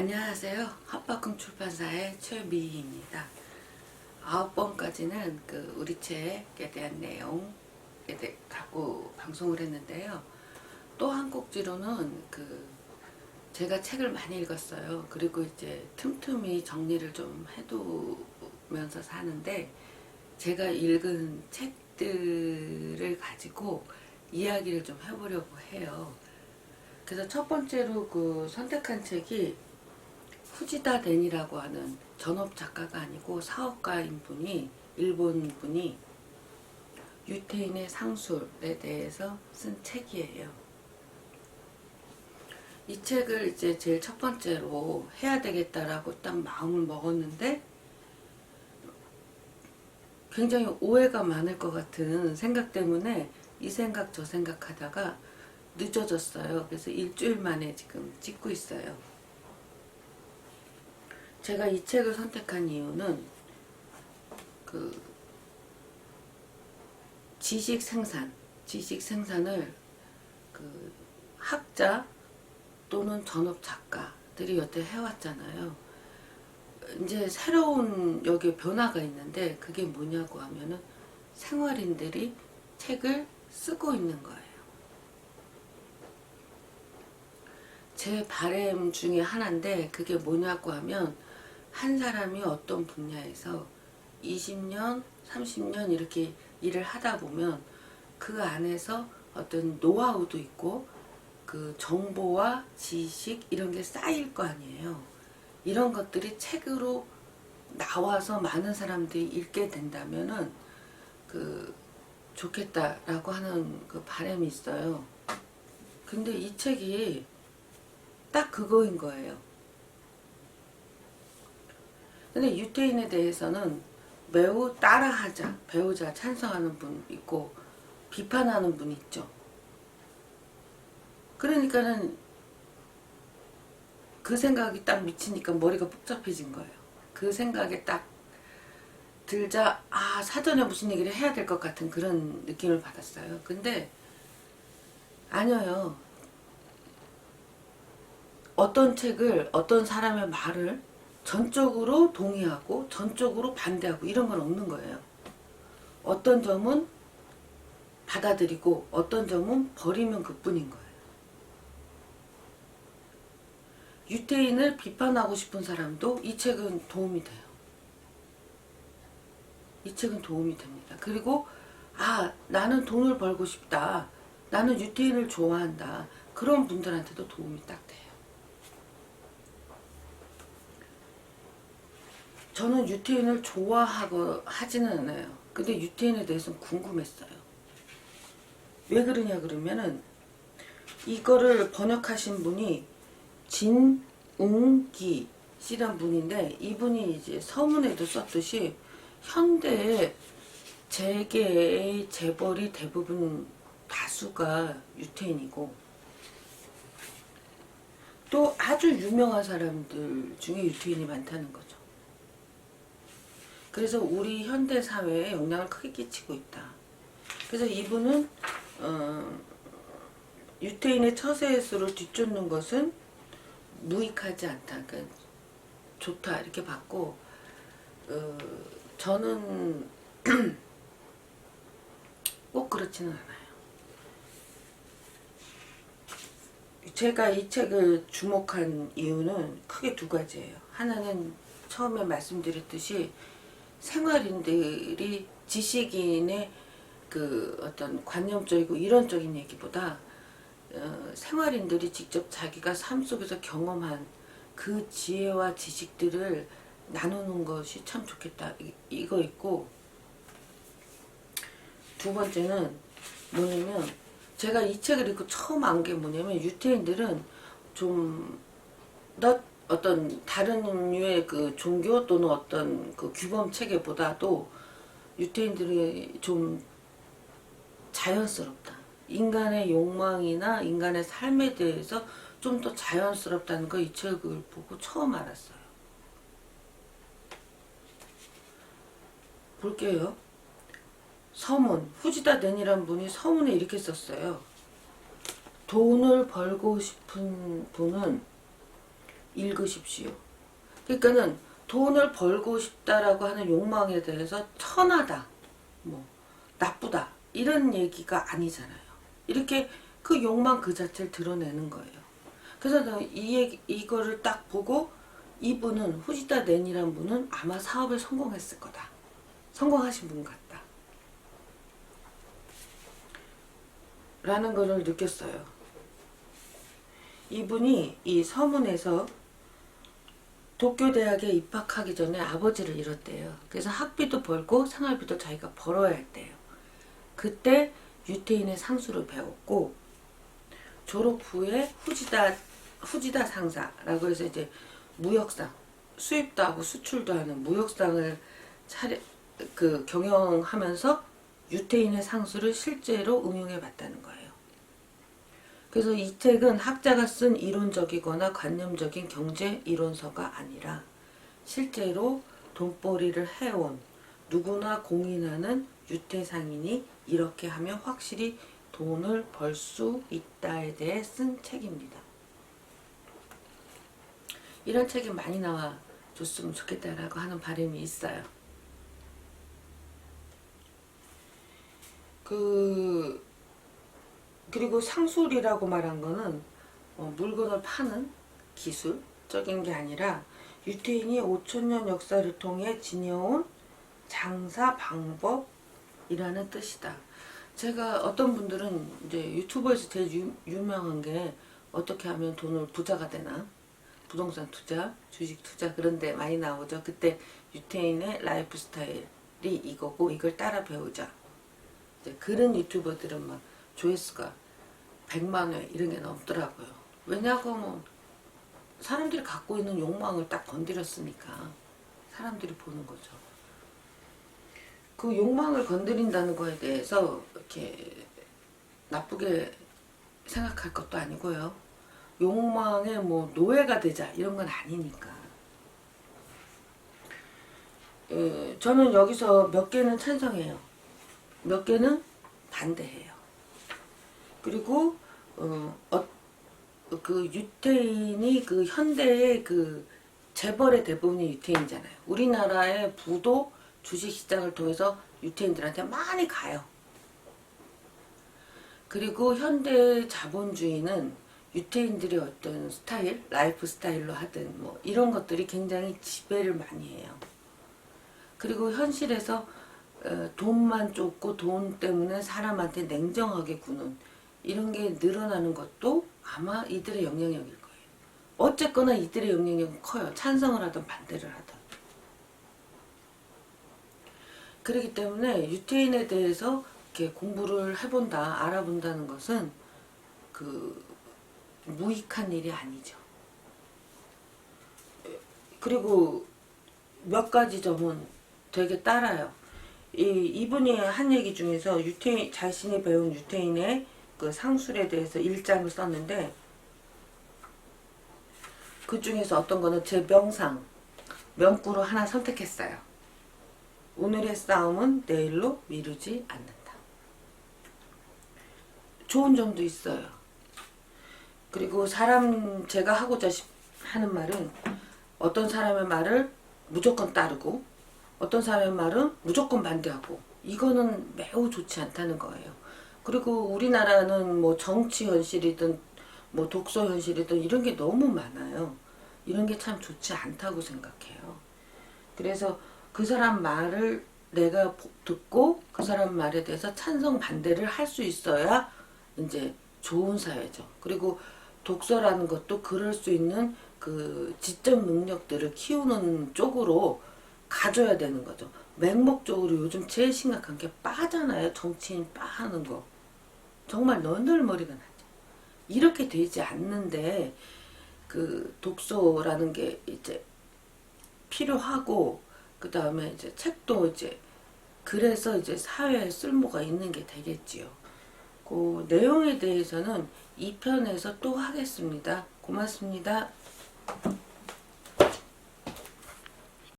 안녕하세요. 핫바꿈 출판사의 최미희입니다. 9번까지는 우리 책에 대한 내용에 갖고 방송을 했는데요. 또 한 꼭지로는 제가 책을 많이 읽었어요. 그리고 이제 틈틈이 정리를 좀 해두면서 사는데, 제가 읽은 책들을 가지고 이야기를 좀 해보려고 해요. 그래서 첫 번째로 선택한 책이 후지다 덴이라고 하는 전업 작가가 아니고 사업가인 분이, 일본 분이 유태인의 상술에 대해서 쓴 책이에요. 이 책을 이제 제일 첫 번째로 해야 되겠다라고 딱 마음을 먹었는데, 굉장히 오해가 많을 것 같은 생각 때문에 이 생각 저 생각 하다가 늦어졌어요. 그래서 일주일 만에 지금 찍고 있어요. 제가 이 책을 선택한 이유는 지식 생산을 학자 또는 전업 작가들이 여태 해왔잖아요. 이제 새로운 여기에 변화가 있는데, 그게 뭐냐고 하면은 생활인들이 책을 쓰고 있는 거예요. 제 바람 중에 하나인데, 그게 뭐냐고 하면, 한 사람이 어떤 분야에서 20년, 30년 이렇게 일을 하다 보면 그 안에서 어떤 노하우도 있고 정보와 지식 이런 게 쌓일 거 아니에요. 이런 것들이 책으로 나와서 많은 사람들이 읽게 된다면은 좋겠다라고 하는 바람이 있어요. 근데 이 책이 딱 그거인 거예요. 근데 유태인에 대해서는 매우 따라하자, 배우자 찬성하는 분 있고 비판하는 분 있죠. 그러니까는 그 생각이 딱 미치니까 머리가 복잡해진 거예요. 그 생각에 딱 들자 사전에 무슨 얘기를 해야 될 것 같은 그런 느낌을 받았어요. 근데 아니에요. 어떤 책을, 어떤 사람의 말을 전적으로 동의하고 전적으로 반대하고 이런 건 없는 거예요. 어떤 점은 받아들이고 어떤 점은 버리면 그뿐인 거예요. 유태인을 비판하고 싶은 사람도 이 책은 도움이 돼요. 이 책은 도움이 됩니다. 그리고 나는 돈을 벌고 싶다, 나는 유태인을 좋아한다, 그런 분들한테도 도움이 딱 돼요. 저는 유태인을 좋아하고 하지는 않아요. 근데 유태인에 대해서는 궁금했어요. 왜 그러냐 그러면은, 이거를 번역하신 분이 진웅기 씨란 분인데, 이분이 이제 서문에도 썼듯이 현대의 재계의 재벌이 대부분 다수가 유태인이고, 또 아주 유명한 사람들 중에 유태인이 많다는 거죠. 그래서 우리 현대 사회에 영향을 크게 끼치고 있다. 그래서 이분은 유태인의 처세수를 뒤쫓는 것은 무익하지 않다, 그러니까 좋다 이렇게 봤고, 저는 꼭 그렇지는 않아요. 제가 이 책을 주목한 이유는 크게 두 가지예요. 하나는 처음에 말씀드렸듯이 생활인들이 지식인의 어떤 관념적이고 이론적인 얘기보다 생활인들이 직접 자기가 삶 속에서 경험한 그 지혜와 지식들을 나누는 것이 참 좋겠다, 이거 있고, 두 번째는 뭐냐면, 제가 이 책을 읽고 처음 안 게 뭐냐면, 유태인들은 좀 어떤 다른 류의 종교 또는 어떤 규범 체계보다도 유태인들이 좀 자연스럽다, 인간의 욕망이나 인간의 삶에 대해서 좀 더 자연스럽다는 거 이 책을 보고 처음 알았어요. 볼게요. 서문, 후지다 덴이란 분이 서문에 이렇게 썼어요. 돈을 벌고 싶은 분은 읽으십시오. 그러니까는 돈을 벌고 싶다라고 하는 욕망에 대해서 천하다, 뭐 나쁘다 이런 얘기가 아니잖아요. 이렇게 그 욕망 그 자체를 드러내는 거예요. 그래서 이거를 딱 보고 이분은 후지다 낸이란 분은 아마 사업에 성공했을 거다. 성공하신 분 같다. 라는 거를 느꼈어요. 이분이 이 서문에서 도쿄대학에 입학하기 전에 아버지를 잃었대요. 그래서 학비도 벌고 생활비도 자기가 벌어야 했대요. 그때 유태인의 상수를 배웠고 졸업 후에 후지다 상사라고 해서 이제 무역상, 수입도 하고 수출도 하는 무역상을 경영하면서 유태인의 상수를 실제로 응용해 봤다는 거예요. 그래서 이 책은 학자가 쓴 이론적이거나 관념적인 경제 이론서가 아니라 실제로 돈벌이를 해온 누구나 공인하는 유태상인이 이렇게 하면 확실히 돈을 벌 수 있다에 대해 쓴 책입니다. 이런 책이 많이 나와줬으면 좋겠다라고 하는 바람이 있어요. 그리고 상술이라고 말한 거는 물건을 파는 기술적인 게 아니라 유태인이 5천년 역사를 통해 지녀온 장사 방법이라는 뜻이다. 제가 어떤 분들은 이제 유튜버에서 제일 유명한 게 어떻게 하면 돈을 부자가 되나, 부동산 투자, 주식 투자 그런 데 많이 나오죠. 그때 유태인의 라이프 스타일이 이거고 이걸 따라 배우자. 이제 그런 유튜버들은 막 조회수가 100만 회 이런 게 넘더라고요. 왜냐하면 사람들이 갖고 있는 욕망을 딱 건드렸으니까 사람들이 보는 거죠. 그 욕망을 건드린다는 거에 대해서 이렇게 나쁘게 생각할 것도 아니고요. 욕망에 뭐 노예가 되자 이런 건 아니니까. 저는 여기서 몇 개는 찬성해요. 몇 개는 반대해요. 그리고 그 유태인이 그 현대의 그 재벌의 대부분이 유태인이잖아요. 우리나라의 부도 주식시장을 통해서 유태인들한테 많이 가요. 그리고 현대 자본주의는 유태인들의 어떤 스타일, 라이프 스타일로 하든 뭐 이런 것들이 굉장히 지배를 많이 해요. 그리고 현실에서 돈만 쫓고 돈 때문에 사람한테 냉정하게 구는 이런 게 늘어나는 것도 아마 이들의 영향력일 거예요. 어쨌거나 이들의 영향력은 커요. 찬성을 하든 반대를 하든. 그렇기 때문에 유태인에 대해서 이렇게 공부를 해본다, 알아본다는 것은 무익한 일이 아니죠. 그리고 몇 가지 점은 되게 따라요. 이분이 한 얘기 중에서 자신이 배운 유태인의 그 상술에 대해서 1장을 썼는데 그 중에서 어떤 거는 제 명구로 하나 선택했어요. 오늘의 싸움은 내일로 미루지 않는다. 좋은 점도 있어요. 그리고 제가 하고자 하는 말은 어떤 사람의 말을 무조건 따르고 어떤 사람의 말은 무조건 반대하고 이거는 매우 좋지 않다는 거예요. 그리고 우리나라는 뭐 정치 현실이든 뭐 독서 현실이든 이런 게 너무 많아요. 이런 게 참 좋지 않다고 생각해요. 그래서 그 사람 말을 내가 듣고 그 사람 말에 대해서 찬성 반대를 할 수 있어야 이제 좋은 사회죠. 그리고 독서라는 것도 그럴 수 있는 그 지적 능력들을 키우는 쪽으로 가져야 되는 거죠. 맹목적으로 요즘 제일 심각한 게 빠잖아요. 정치인 빠하는 거. 정말 너덜머리가 나죠. 이렇게 되지 않는데 그 독서라는 게 이제 필요하고 그 다음에 이제 책도 이제 그래서 이제 사회에 쓸모가 있는 게 되겠지요. 그 내용에 대해서는 2편에서 또 하겠습니다. 고맙습니다.